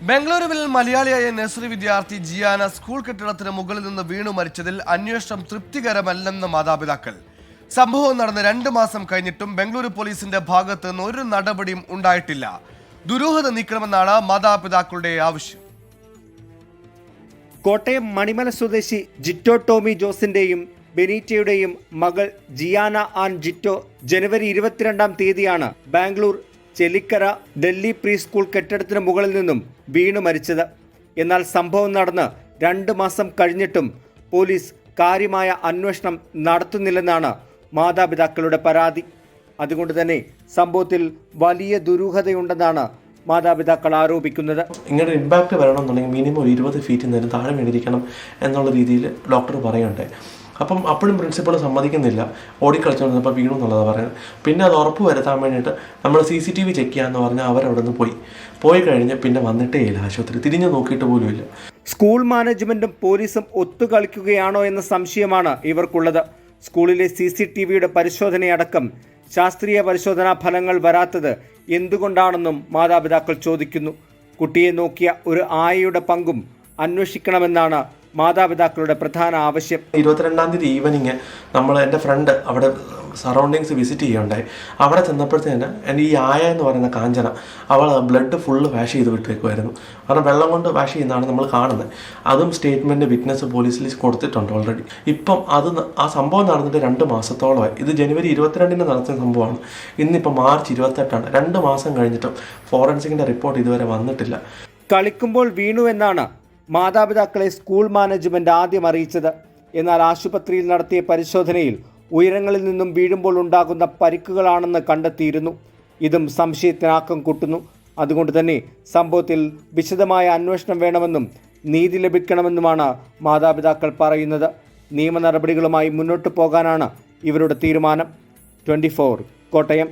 ബംഗളൂരുവിൽ മലയാളിയായ നഴ്സറി വിദ്യാർത്ഥി ജിയാന സ്കൂൾ കെട്ടിടത്തിന് മുകളിൽ നിന്ന് വീണു മരിച്ചതിൽ അന്വേഷണം തൃപ്തികരമല്ലെന്ന് മാതാപിതാക്കൾ. സംഭവം നടന്ന് 2 മാസം കഴിഞ്ഞിട്ടും ബംഗളൂരു പോലീസിന്റെ ഭാഗത്ത് നിന്ന് ഒരു നടപടിയും ഉണ്ടായിട്ടില്ല. ദുരൂഹത നീക്കണമെന്നാണ് മാതാപിതാക്കളുടെ ആവശ്യം. കോട്ടയം മണിമല സ്വദേശി ജിറ്റോ ടോമി ജോസിന്റെയും ബെനീറ്റയുടെയും മകൾ ജിയാന ആൻ ജിറ്റോ ജനുവരി 22-ാം തീയതിയാണ് ബാംഗ്ലൂർ ചെലിക്കര ഡൽഹി പ്രീ സ്കൂൾ കെട്ടിടത്തിന് മുകളിൽ നിന്നും വീണു മരിച്ചത്. എന്നാൽ സംഭവം നടന്ന് 2 മാസം കഴിഞ്ഞിട്ടും പോലീസ് കാര്യമായ അന്വേഷണം നടത്തുന്നില്ലെന്നാണ് മാതാപിതാക്കളുടെ പരാതി. അതുകൊണ്ട് തന്നെ സംഭവത്തിൽ വലിയ ദുരൂഹതയുണ്ടെന്നാണ് മാതാപിതാക്കൾ ആരോപിക്കുന്നത്. ഇങ്ങനെ ഇമ്പാക്റ്റ് വരണമെന്നുണ്ടെങ്കിൽ മിനിമം 20 ഫീറ്റിൽ നിന്ന് താഴെ വീണിരിക്കണം എന്നുള്ള രീതിയിൽ ഡോക്ടർ പറയുന്നുണ്ട്. അപ്പം അപ്പോഴും പ്രിൻസിപ്പൾ സമ്മതിക്കുന്നില്ല, ഓടിക്കളിച്ചുകൊണ്ടിരുന്നപ്പോൾ വീണു എന്നുള്ളതാണ് പറയുന്നത്. പിന്നെ അത് ഉറപ്പ് വരുത്താൻ വേണ്ടിയിട്ട് നമ്മൾ CCTV ചെക്ക് ചെയ്യാമെന്ന് പറഞ്ഞാൽ അവരവിടെ നിന്ന് പോയി കഴിഞ്ഞ് പിന്നെ വന്നിട്ടേ ഇല്ല, ആശുപത്രി തിരിഞ്ഞു നോക്കിയിട്ട് പോലും ഇല്ല. സ്കൂൾ മാനേജ്മെന്റും പോലീസും ഒത്തുകളിക്കുകയാണോ എന്ന സംശയമാണ് ഇവർക്കുള്ളത്. സ്കൂളിലെ CCTVയുടെ പരിശോധനയടക്കം ശാസ്ത്രീയ പരിശോധനാ ഫലങ്ങൾ വരാത്തത് എന്തുകൊണ്ടാണെന്നും മാതാപിതാക്കൾ ചോദിക്കുന്നു. കുട്ടിയെ നോക്കിയ ഒരു ആയയുടെ പങ്കും അന്വേഷിക്കണമെന്നാണ് മാതാപിതാക്കളുടെ പ്രധാന ആവശ്യം. 22-ാം തീയതി ഈവനിങ് എൻ്റെ ഫ്രണ്ട് അവിടെ സറൗണ്ടിങ്സ് വിസിറ്റ് ചെയ്യുകയുണ്ടായി. അവിടെ ചെന്നപ്പോഴത്തേന് എൻ്റെ ഈ ആയ എന്ന് പറയുന്ന കാഞ്ചന അവൾ ബ്ലഡ് ഫുള്ള് വാഷ് ചെയ്ത് വിട്ടേക്കുമായിരുന്നു. കാരണം വെള്ളം കൊണ്ട് വാഷ് ചെയ്യുന്നതാണ് നമ്മൾ കാണുന്നത്. അതും സ്റ്റേറ്റ്മെൻറ്റ് വിറ്റ്നസ് പോലീസിൽ കൊടുത്തിട്ടുണ്ട് ഓൾറെഡി. ഇപ്പം ആ സംഭവം നടന്നിട്ട് 2 മാസത്തോളമായി. ഇത് ജനുവരി 22-ന് നടത്തുന്ന സംഭവമാണ്. ഇന്നിപ്പോൾ മാർച്ച് 28-ആണ്. 2 മാസം കഴിഞ്ഞിട്ടും ഫോറൻസിക്കിൻ്റെ റിപ്പോർട്ട് ഇതുവരെ വന്നിട്ടില്ല. കളിക്കുമ്പോൾ വീണു എന്നാണ് മാതാപിതാക്കളെ സ്കൂൾ മാനേജ്മെന്റ് ആദ്യം അറിയിച്ചത്. എന്നാൽ ആശുപത്രിയിൽ നടത്തിയ പരിശോധനയിൽ ഉയരങ്ങളിൽ നിന്നും വീഴുമ്പോൾ ഉണ്ടാകുന്ന പരിക്കുകളാണെന്ന് കണ്ടെത്തിയിരുന്നു. ഇതും സംശയത്തിനാക്കം കൂട്ടുന്നു. അതുകൊണ്ട് തന്നെ സംഭവത്തിൽ വിശദമായ അന്വേഷണം വേണമെന്നും നീതി ലഭിക്കണമെന്നുമാണ് മാതാപിതാക്കൾ പറയുന്നത്. നിയമ നടപടികളുമായി മുന്നോട്ട് പോകാനാണ് ഇവരുടെ തീരുമാനം. 24 കോട്ടയം.